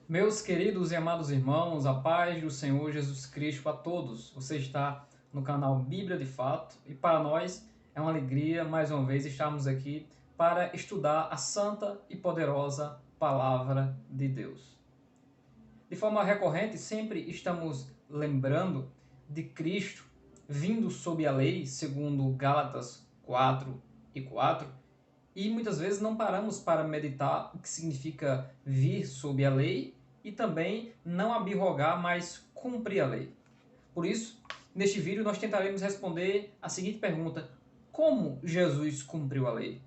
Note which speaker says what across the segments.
Speaker 1: Meus queridos e amados irmãos, a paz do Senhor Jesus Cristo a todos. Você está no canal Bíblia de Fato e para nós é uma alegria mais uma vez estarmos aqui para estudar a santa e poderosa Palavra de Deus. De forma recorrente, sempre estamos lembrando de Cristo vindo sob a lei, segundo Gálatas 4:4, e muitas vezes não paramos para meditar o que significa vir sob a lei e também não abrogar, mas cumprir a lei. Por isso, neste vídeo nós tentaremos responder a seguinte pergunta: como Jesus cumpriu a lei?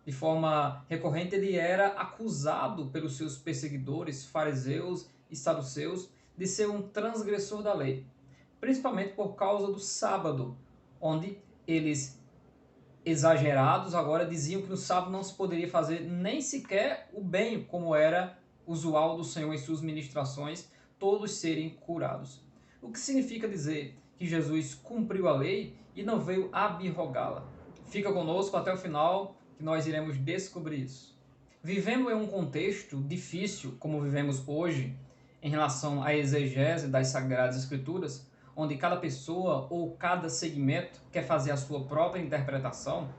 Speaker 1: De forma recorrente, ele era acusado pelos seus perseguidores, fariseus e saduceus, de ser um transgressor da lei, principalmente por causa do sábado, onde eles, exagerados, agora diziam que no sábado não se poderia fazer nem sequer o bem, como era usual do Senhor em suas ministrações, todos serem curados. O que significa dizer que Jesus cumpriu a lei e não veio abrogá-la? Fica conosco até o final, que nós iremos descobrir isso. Vivendo em um contexto difícil, como vivemos hoje, em relação à exegese das Sagradas Escrituras, onde cada pessoa ou cada segmento quer fazer a sua própria interpretação,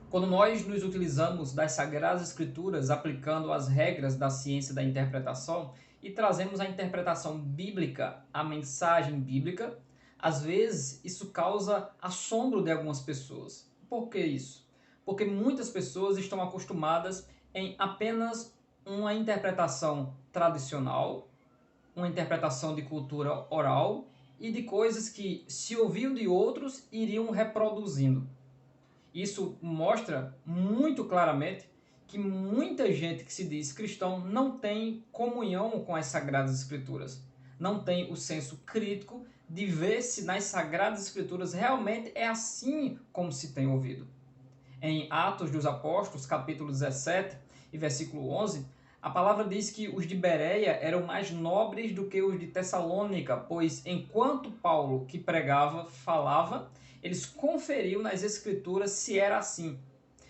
Speaker 1: quando nós nos utilizamos das Sagradas Escrituras aplicando as regras da ciência da interpretação e trazemos a interpretação bíblica, a mensagem bíblica, às vezes isso causa assombro de algumas pessoas. Por que isso? Porque muitas pessoas estão acostumadas em apenas uma interpretação tradicional, uma interpretação de cultura oral e de coisas que, se ouviam de outros, iriam reproduzindo. Isso mostra muito claramente que muita gente que se diz cristão não tem comunhão com as Sagradas Escrituras, não tem o senso crítico de ver se nas Sagradas Escrituras realmente é assim como se tem ouvido. Em Atos dos Apóstolos, capítulo 17 e versículo 11, a palavra diz que os de Bereia eram mais nobres do que os de Tessalônica, pois enquanto Paulo, que pregava, falava, eles conferiam nas Escrituras se era assim.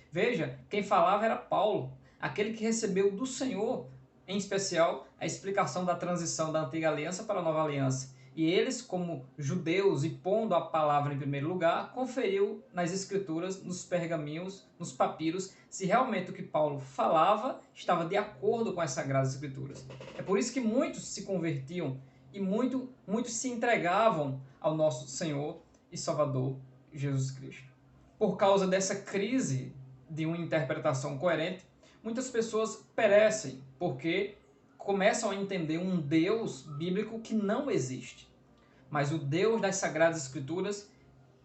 Speaker 1: Veja, quem falava era Paulo, aquele que recebeu do Senhor, em especial, a explicação da transição da antiga aliança para a nova aliança. E eles, como judeus e pondo a palavra em primeiro lugar, conferiu nas escrituras, nos pergaminhos, nos papiros, se realmente o que Paulo falava estava de acordo com as sagradas escrituras. É por isso que muitos se convertiam e muitos se entregavam ao nosso Senhor e Salvador Jesus Cristo. Por causa dessa crise de uma interpretação coerente, muitas pessoas perecem porque começam a entender um Deus bíblico que não existe. Mas o Deus das Sagradas Escrituras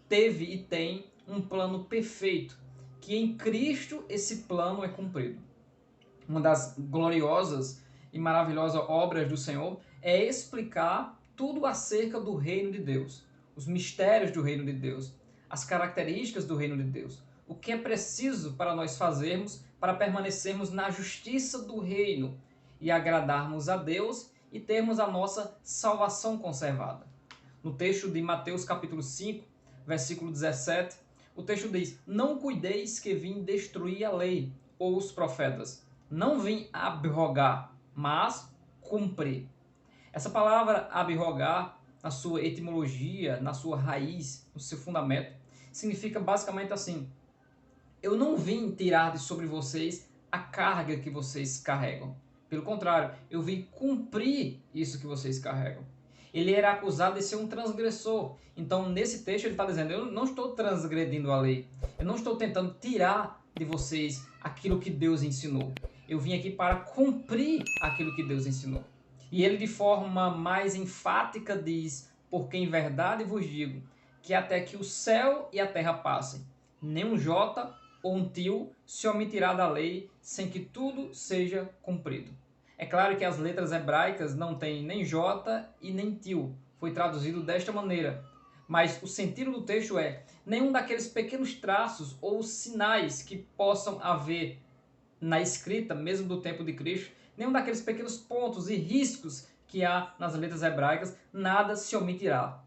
Speaker 1: teve e tem um plano perfeito, que em Cristo esse plano é cumprido. Uma das gloriosas e maravilhosas obras do Senhor é explicar tudo acerca do reino de Deus, os mistérios do reino de Deus, as características do reino de Deus, o que é preciso para nós fazermos para permanecermos na justiça do reino e agradarmos a Deus e termos a nossa salvação conservada. No texto de Mateus capítulo 5, versículo 17, o texto diz: não cuideis que vim destruir a lei ou os profetas. Não vim abrogar, mas cumprir. Essa palavra abrogar, na sua etimologia, na sua raiz, no seu fundamento, significa basicamente assim: eu não vim tirar de sobre vocês a carga que vocês carregam. Pelo contrário, eu vim cumprir isso que vocês carregam. Ele era acusado de ser um transgressor. Então, nesse texto, ele está dizendo: eu não estou transgredindo a lei. Eu não estou tentando tirar de vocês aquilo que Deus ensinou. Eu vim aqui para cumprir aquilo que Deus ensinou. E ele, de forma mais enfática, diz: porque em verdade vos digo que até que o céu e a terra passem, nem um jota ou um tio se omitirá da lei sem que tudo seja cumprido. É claro que as letras hebraicas não têm nem jota e nem tio. Foi traduzido desta maneira. Mas o sentido do texto é: nenhum daqueles pequenos traços ou sinais que possam haver na escrita, mesmo do tempo de Cristo, nenhum daqueles pequenos pontos e riscos que há nas letras hebraicas, nada se omitirá.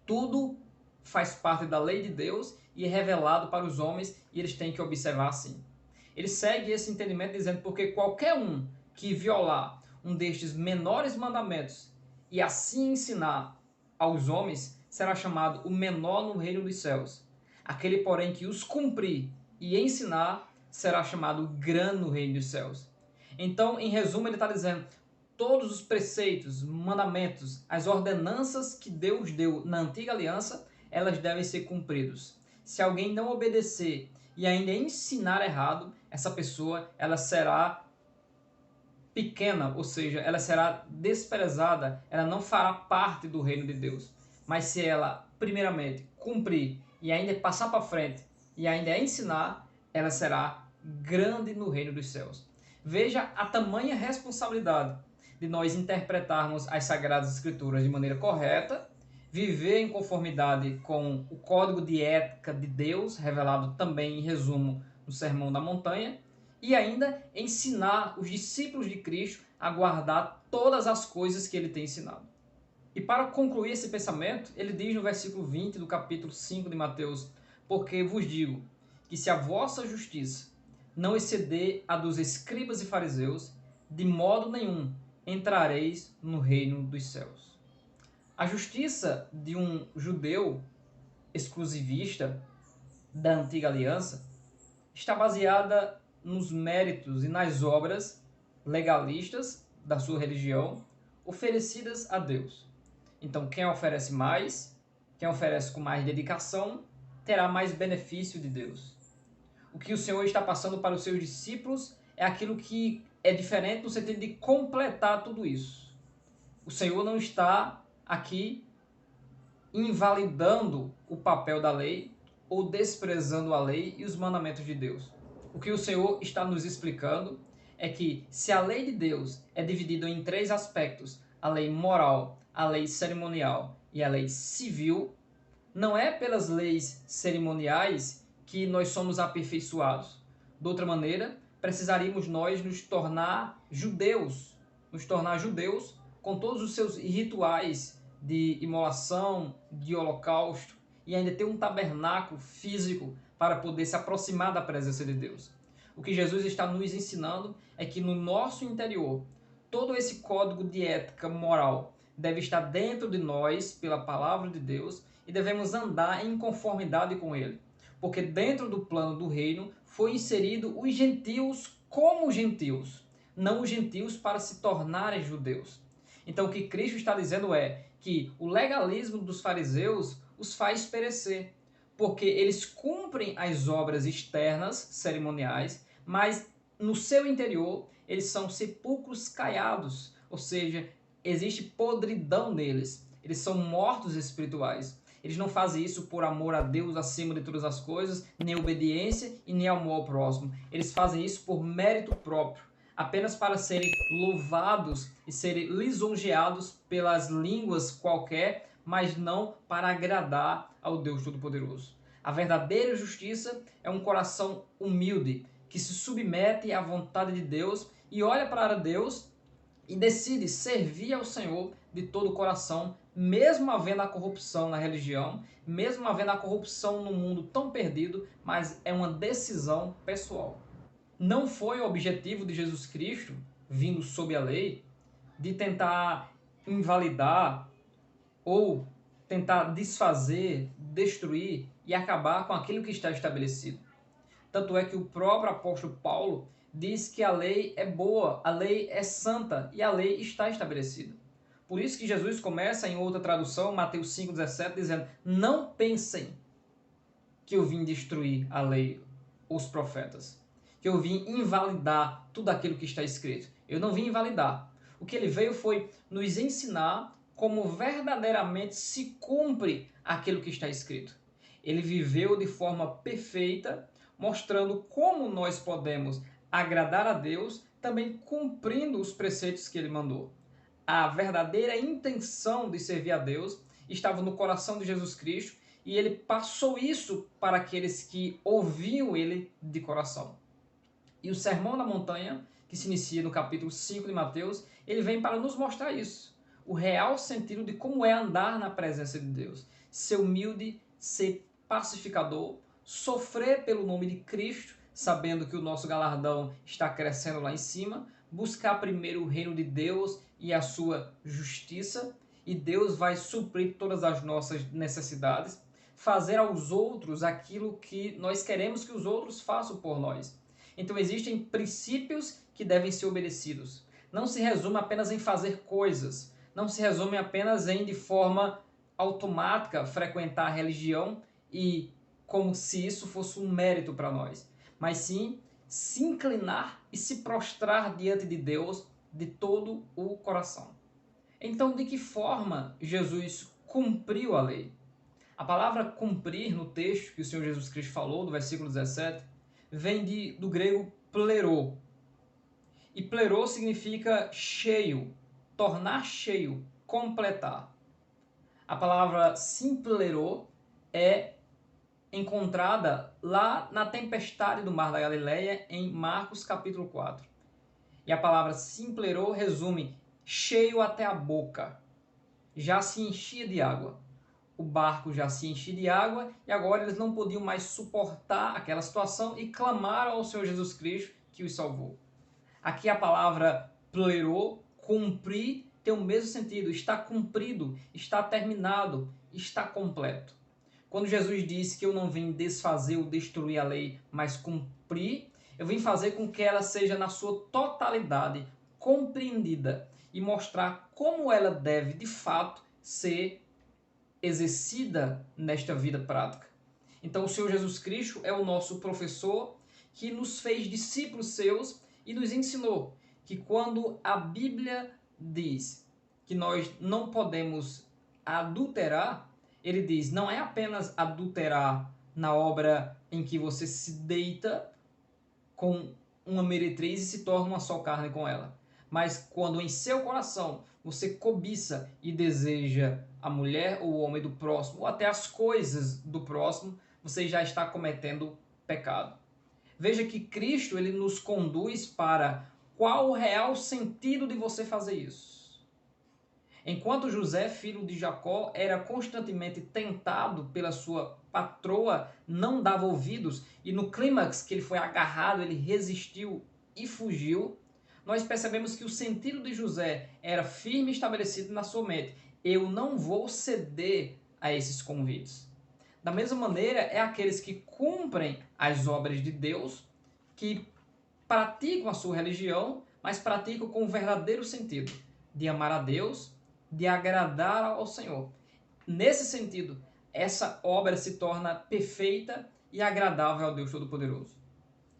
Speaker 1: Tudo faz parte da lei de Deus e é revelado para os homens e eles têm que observar assim. Ele segue esse entendimento dizendo: porque qualquer um que violar um destes menores mandamentos e assim ensinar aos homens, será chamado o menor no reino dos céus. Aquele, porém, que os cumprir e ensinar, será chamado grande no reino dos céus. Então, em resumo, ele está dizendo, todos os preceitos, mandamentos, as ordenanças que Deus deu na antiga aliança, elas devem ser cumpridas. Se alguém não obedecer e ainda ensinar errado, essa pessoa ela será pequena, ou seja, ela será desprezada, ela não fará parte do reino de Deus. Mas se ela, primeiramente, cumprir e ainda passar para frente e ainda ensinar, ela será grande no reino dos céus. Veja a tamanha responsabilidade de nós interpretarmos as Sagradas Escrituras de maneira correta, viver em conformidade com o código de ética de Deus, revelado também em resumo no Sermão da Montanha, e ainda ensinar os discípulos de Cristo a guardar todas as coisas que ele tem ensinado. E para concluir esse pensamento, ele diz no versículo 20 do capítulo 5 de Mateus, porque vos digo que se a vossa justiça não exceder a dos escribas e fariseus, de modo nenhum entrareis no reino dos céus. A justiça de um judeu exclusivista da antiga aliança está baseada nos méritos e nas obras legalistas da sua religião oferecidas a Deus. Então, quem oferece mais, quem oferece com mais dedicação, terá mais benefício de Deus. O que o Senhor está passando para os seus discípulos é aquilo que é diferente no sentido de completar tudo isso. O Senhor não está aqui invalidando o papel da lei ou desprezando a lei e os mandamentos de Deus. O que o Senhor está nos explicando é que se a lei de Deus é dividida em três aspectos, a lei moral, a lei cerimonial e a lei civil, não é pelas leis cerimoniais que nós somos aperfeiçoados. De outra maneira, precisaríamos nós nos tornar judeus com todos os seus rituais de imolação, de holocausto, e ainda ter um tabernáculo físico para poder se aproximar da presença de Deus. O que Jesus está nos ensinando é que no nosso interior, todo esse código de ética moral deve estar dentro de nós pela palavra de Deus e devemos andar em conformidade com ele. Porque dentro do plano do reino foi inserido os gentios como gentios, não os gentios para se tornarem judeus. Então o que Cristo está dizendo é que o legalismo dos fariseus os faz perecer, porque eles cumprem as obras externas, cerimoniais, mas no seu interior eles são sepulcros caiados, ou seja, existe podridão neles, eles são mortos espirituais. Eles não fazem isso por amor a Deus acima de todas as coisas, nem obediência e nem amor ao próximo. Eles fazem isso por mérito próprio, apenas para serem louvados e serem lisonjeados pelas línguas qualquer, mas não para agradar ao Deus Todo-Poderoso. A verdadeira justiça é um coração humilde, que se submete à vontade de Deus e olha para Deus e decide servir ao Senhor de todo o coração, mesmo havendo a corrupção na religião, mesmo havendo a corrupção no mundo tão perdido, mas é uma decisão pessoal. Não foi o objetivo de Jesus Cristo, vindo sob a lei, de tentar invalidar ou tentar desfazer, destruir e acabar com aquilo que está estabelecido. Tanto é que o próprio apóstolo Paulo diz que a lei é boa, a lei é santa e a lei está estabelecida. Por isso que Jesus começa em outra tradução, Mateus 5,17, dizendo: não pensem que eu vim destruir a lei, os profetas, que eu vim invalidar tudo aquilo que está escrito. Eu não vim invalidar. O que ele veio foi nos ensinar como verdadeiramente se cumpre aquilo que está escrito. Ele viveu de forma perfeita, mostrando como nós podemos agradar a Deus, também cumprindo os preceitos que ele mandou. A verdadeira intenção de servir a Deus estava no coração de Jesus Cristo e ele passou isso para aqueles que ouviam ele de coração. E o Sermão da Montanha, que se inicia no capítulo 5 de Mateus, ele vem para nos mostrar isso. O real sentido de como é andar na presença de Deus. Ser humilde, ser pacificador, sofrer pelo nome de Cristo, sabendo que o nosso galardão está crescendo lá em cima, buscar primeiro o reino de Deus e a sua justiça, e Deus vai suprir todas as nossas necessidades, fazer aos outros aquilo que nós queremos que os outros façam por nós. Então existem princípios que devem ser obedecidos. Não se resume apenas em fazer coisas, não se resume apenas em, de forma automática, frequentar a religião e como se isso fosse um mérito para nós, mas sim se inclinar e se prostrar diante de Deus de todo o coração. Então, de que forma Jesus cumpriu a lei? A palavra cumprir no texto que o Senhor Jesus Cristo falou, do versículo 17, vem do grego plerô. E plerô significa cheio, tornar cheio, completar. A palavra simplerô é encontrada lá na tempestade do Mar da Galileia, em Marcos capítulo 4. E a palavra simplerô resume cheio até a boca. Já se enchia de água. O barco já se enchia de água e agora eles não podiam mais suportar aquela situação e clamaram ao Senhor Jesus Cristo que os salvou. Aqui a palavra plerô, cumprir, tem o mesmo sentido. Está cumprido, está terminado, está completo. Quando Jesus disse que eu não vim desfazer ou destruir a lei, mas cumprir, eu vim fazer com que ela seja na sua totalidade compreendida e mostrar como ela deve, de fato, ser exercida nesta vida prática. Então o Senhor Jesus Cristo é o nosso professor que nos fez discípulos seus e nos ensinou que quando a Bíblia diz que nós não podemos adulterar, ele diz, não é apenas adulterar na obra em que você se deita com uma meretriz e se torna uma só carne com ela. Mas quando em seu coração você cobiça e deseja a mulher ou o homem do próximo, ou até as coisas do próximo, você já está cometendo pecado. Veja que Cristo ele nos conduz para qual o real sentido de você fazer isso. Enquanto José, filho de Jacó, era constantemente tentado pela sua patroa, não dava ouvidos, e no clímax que ele foi agarrado, ele resistiu e fugiu, nós percebemos que o sentido de José era firme e estabelecido na sua mente. Eu não vou ceder a esses convites. Da mesma maneira, é aqueles que cumprem as obras de Deus, que praticam a sua religião, mas praticam com o verdadeiro sentido de amar a Deus, de agradar ao Senhor. Nesse sentido, essa obra se torna perfeita e agradável ao Deus Todo-Poderoso.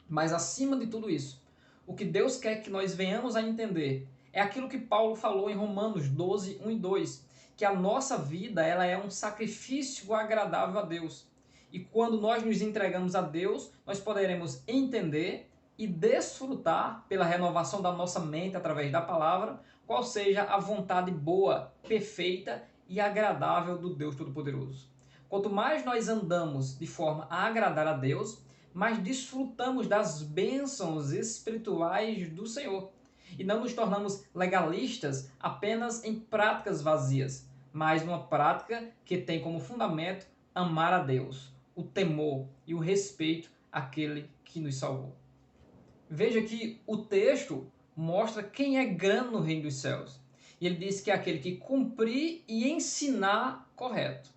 Speaker 1: Mas acima de tudo isso, o que Deus quer que nós venhamos a entender é aquilo que Paulo falou em Romanos 12, 1 e 2, que a nossa vida ela é um sacrifício agradável a Deus. E quando nós nos entregamos a Deus, nós poderemos entender e desfrutar pela renovação da nossa mente através da palavra, qual seja a vontade boa, perfeita e agradável do Deus Todo-Poderoso. Quanto mais nós andamos de forma a agradar a Deus, mais desfrutamos das bênçãos espirituais do Senhor. E não nos tornamos legalistas apenas em práticas vazias, mas numa prática que tem como fundamento amar a Deus, o temor e o respeito àquele que nos salvou. Veja que o texto mostra quem é grande no reino dos céus. E ele diz que é aquele que cumprir e ensinar correto.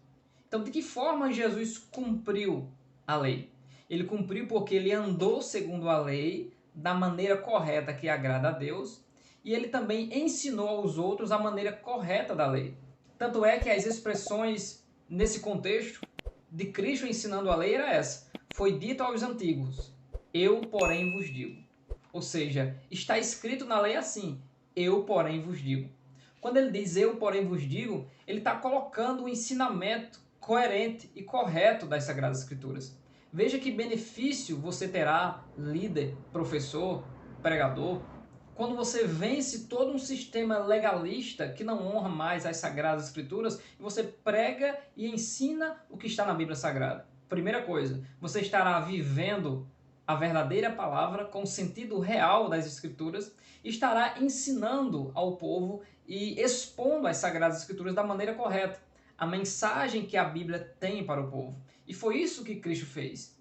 Speaker 1: Então, de que forma Jesus cumpriu a lei? Ele cumpriu porque ele andou segundo a lei, da maneira correta que agrada a Deus, e ele também ensinou aos outros a maneira correta da lei. Tanto é que as expressões nesse contexto de Cristo ensinando a lei era essa: foi dito aos antigos, eu, porém, vos digo. Ou seja, está escrito na lei assim, eu, porém, vos digo. Quando ele diz eu, porém, vos digo, ele está colocando o ensinamento coerente e correto das Sagradas Escrituras. Veja que benefício você terá, líder, professor, pregador, quando você vence todo um sistema legalista que não honra mais as Sagradas Escrituras e você prega e ensina o que está na Bíblia Sagrada. Primeira coisa, você estará vivendo a verdadeira palavra com o sentido real das Escrituras e estará ensinando ao povo e expondo as Sagradas Escrituras da maneira correta, a mensagem que a Bíblia tem para o povo. E foi isso que Cristo fez.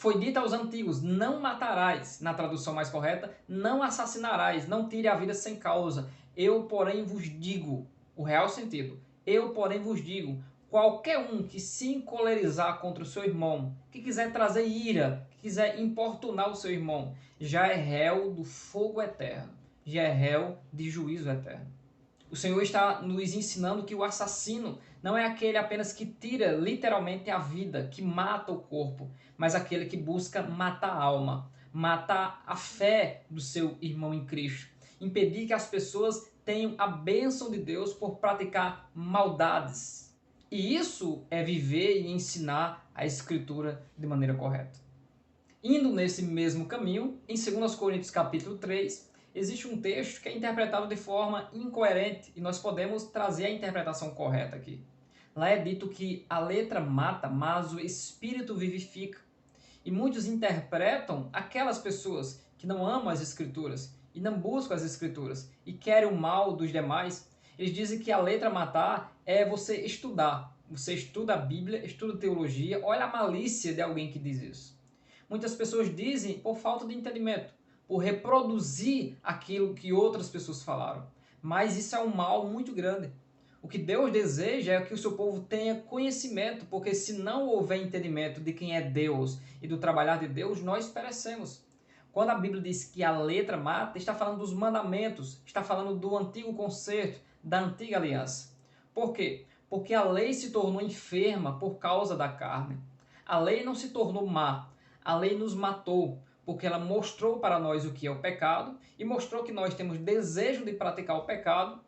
Speaker 1: Foi dito aos antigos, não matarás, na tradução mais correta, não assassinarás, não tire a vida sem causa. Eu, porém, vos digo, o real sentido, eu, porém, vos digo, qualquer um que se encolerizar contra o seu irmão, que quiser trazer ira, que quiser importunar o seu irmão, já é réu do fogo eterno, já é réu de juízo eterno. O Senhor está nos ensinando que o assassino não é aquele apenas que tira literalmente a vida, que mata o corpo, mas aquele que busca matar a alma, matar a fé do seu irmão em Cristo, impedir que as pessoas tenham a bênção de Deus por praticar maldades. E isso é viver e ensinar a Escritura de maneira correta. Indo nesse mesmo caminho, em 2 Coríntios capítulo 3, existe um texto que é interpretado de forma incoerente e nós podemos trazer a interpretação correta aqui. Lá é dito que a letra mata, mas o espírito vivifica. E muitos interpretam aquelas pessoas que não amam as escrituras e não buscam as escrituras e querem o mal dos demais. Eles dizem que a letra matar é você estudar. Você estuda a Bíblia, estuda teologia, olha a malícia de alguém que diz isso. Muitas pessoas dizem por falta de entendimento, por reproduzir aquilo que outras pessoas falaram. Mas isso é um mal muito grande. O que Deus deseja é que o seu povo tenha conhecimento, porque se não houver entendimento de quem é Deus e do trabalhar de Deus, nós perecemos. Quando a Bíblia diz que a letra mata, está falando dos mandamentos, está falando do antigo concerto, da antiga aliança. Por quê? Porque a lei se tornou enferma por causa da carne. A lei não se tornou má, a lei nos matou, porque ela mostrou para nós o que é o pecado e mostrou que nós temos desejo de praticar o pecado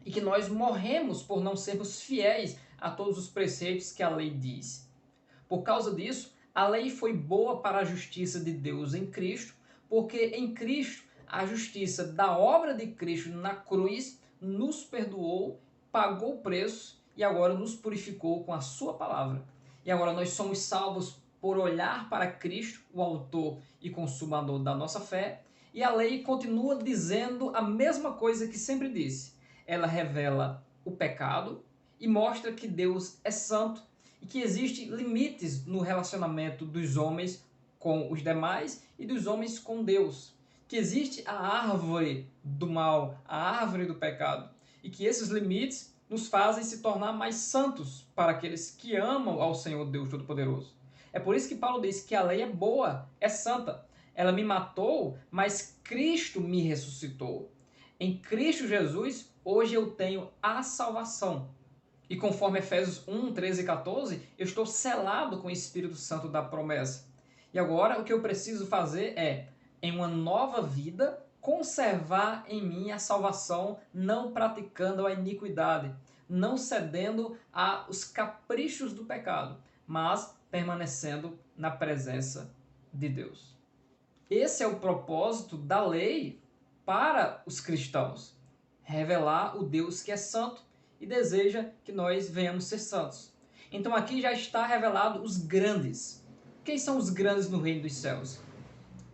Speaker 1: e que nós morremos por não sermos fiéis a todos os preceitos que a lei diz. Por causa disso, a lei foi boa para a justiça de Deus em Cristo, porque em Cristo a justiça da obra de Cristo na cruz nos perdoou, pagou o preço e agora nos purificou com a sua palavra. E agora nós somos salvos por olhar para Cristo, o autor e consumador da nossa fé, e a lei continua dizendo a mesma coisa que sempre disse. Ela revela o pecado e mostra que Deus é santo e que existem limites no relacionamento dos homens com os demais e dos homens com Deus. Que existe a árvore do mal, a árvore do pecado, e que esses limites nos fazem se tornar mais santos para aqueles que amam ao Senhor Deus Todo-Poderoso. É por isso que Paulo diz que a lei é boa, é santa. Ela me matou, mas Cristo me ressuscitou. Em Cristo Jesus, hoje eu tenho a salvação. E conforme Efésios 1, 13 e 14, eu estou selado com o Espírito Santo da promessa. E agora o que eu preciso fazer é, em uma nova vida, conservar em mim a salvação, não praticando a iniquidade, não cedendo aos caprichos do pecado, mas permanecendo na presença de Deus. Esse é o propósito da lei para os cristãos, revelar o Deus que é santo e deseja que nós venhamos ser santos. Então aqui já está revelado os grandes. Quem são os grandes no reino dos céus?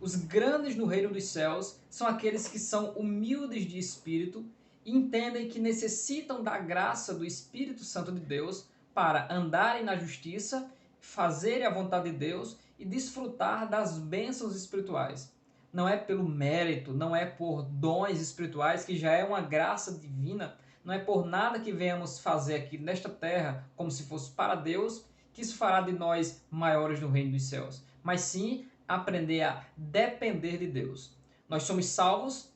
Speaker 1: Os grandes no reino dos céus são aqueles que são humildes de espírito e entendem que necessitam da graça do Espírito Santo de Deus para andarem na justiça, fazerem a vontade de Deus e desfrutar das bênçãos espirituais. Não é pelo mérito, não é por dons espirituais, que já é uma graça divina, não é por nada que venhamos fazer aqui nesta terra, como se fosse para Deus, que isso fará de nós maiores no reino dos céus. Mas sim aprender a depender de Deus. Nós somos salvos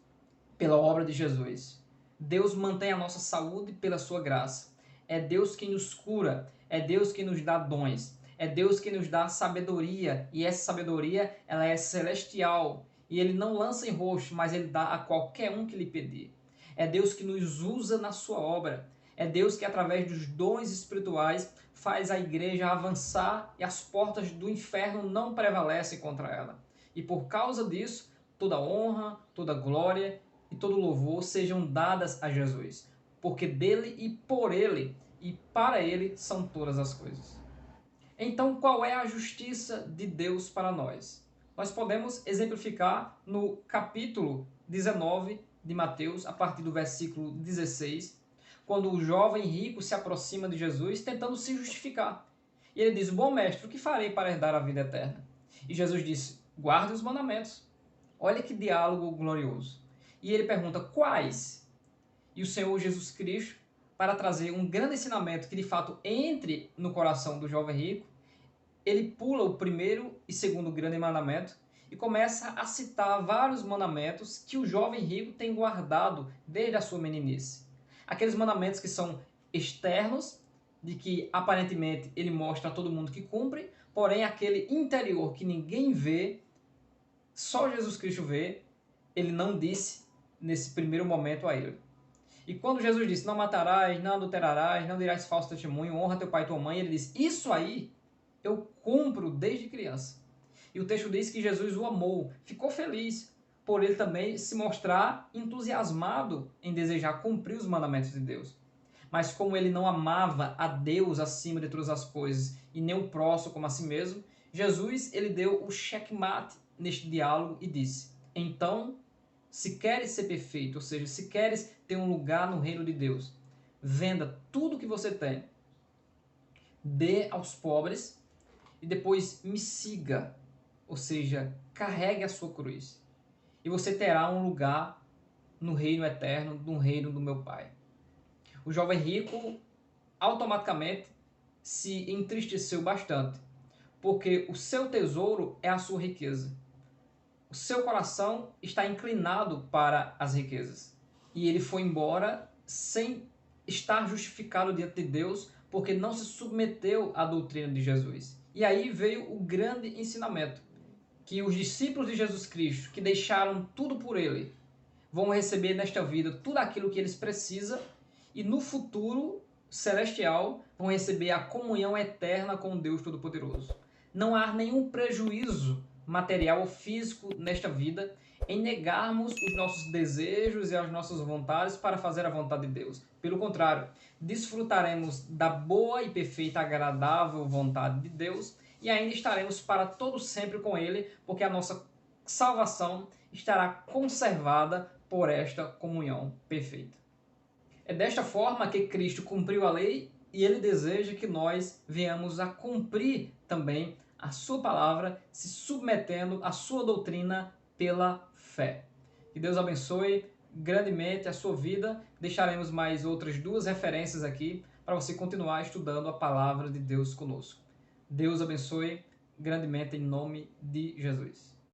Speaker 1: pela obra de Jesus. Deus mantém a nossa saúde pela sua graça. É Deus quem nos cura, é Deus quem nos dá dons, é Deus quem nos dá sabedoria, e essa sabedoria ela é celestial, e Ele não lança em rosto, mas Ele dá a qualquer um que lhe pedir. É Deus que nos usa na sua obra. É Deus que, através dos dons espirituais, faz a igreja avançar e as portas do inferno não prevalecem contra ela. E por causa disso, toda honra, toda glória e todo louvor sejam dadas a Jesus. Porque dele e por ele e para ele são todas as coisas. Então, qual é a justiça de Deus para nós? Nós podemos exemplificar no capítulo 19 de Mateus, a partir do versículo 16, quando o jovem rico se aproxima de Jesus tentando se justificar. E ele diz: bom mestre, o que farei para herdar a vida eterna? E Jesus disse: guarde os mandamentos. Olha que diálogo glorioso. E ele pergunta: quais? E o Senhor Jesus Cristo, para trazer um grande ensinamento que de fato entre no coração do jovem rico, ele pula o primeiro e segundo grande mandamento e começa a citar vários mandamentos que o jovem rico tem guardado desde a sua meninice. Aqueles mandamentos que são externos, de que aparentemente ele mostra a todo mundo que cumpre, porém aquele interior que ninguém vê, só Jesus Cristo vê, ele não disse nesse primeiro momento a ele. E quando Jesus disse: não matarás, não adulterarás, não dirás falso testemunho, honra teu pai e tua mãe, ele disse: isso aí eu cumpro desde criança. E o texto diz que Jesus o amou, ficou feliz por ele também se mostrar entusiasmado em desejar cumprir os mandamentos de Deus. Mas como ele não amava a Deus acima de todas as coisas e nem o próximo como a si mesmo, Jesus ele deu o checkmate neste diálogo e disse: então, se queres ser perfeito, ou seja, se queres ter um lugar no reino de Deus, venda tudo que você tem, dê aos pobres e depois me siga, ou seja, carregue a sua cruz. E você terá um lugar no reino eterno, no reino do meu Pai. O jovem rico automaticamente se entristeceu bastante, porque o seu tesouro é a sua riqueza. O seu coração está inclinado para as riquezas. E ele foi embora sem estar justificado diante de Deus, porque não se submeteu à doutrina de Jesus. E aí veio o grande ensinamento, que os discípulos de Jesus Cristo, que deixaram tudo por ele, vão receber nesta vida tudo aquilo que eles precisam, e no futuro celestial vão receber a comunhão eterna com Deus Todo-Poderoso. Não há nenhum prejuízo material ou físico nesta vida em negarmos os nossos desejos e as nossas vontades para fazer a vontade de Deus. Pelo contrário, desfrutaremos da boa e perfeita, agradável vontade de Deus e ainda estaremos para todo sempre com Ele, porque a nossa salvação estará conservada por esta comunhão perfeita. É desta forma que Cristo cumpriu a lei e Ele deseja que nós venhamos a cumprir também a sua palavra, se submetendo à sua doutrina pela fé. Que Deus abençoe grandemente a sua vida. Deixaremos mais outras duas referências aqui para você continuar estudando a palavra de Deus conosco. Deus abençoe grandemente em nome de Jesus.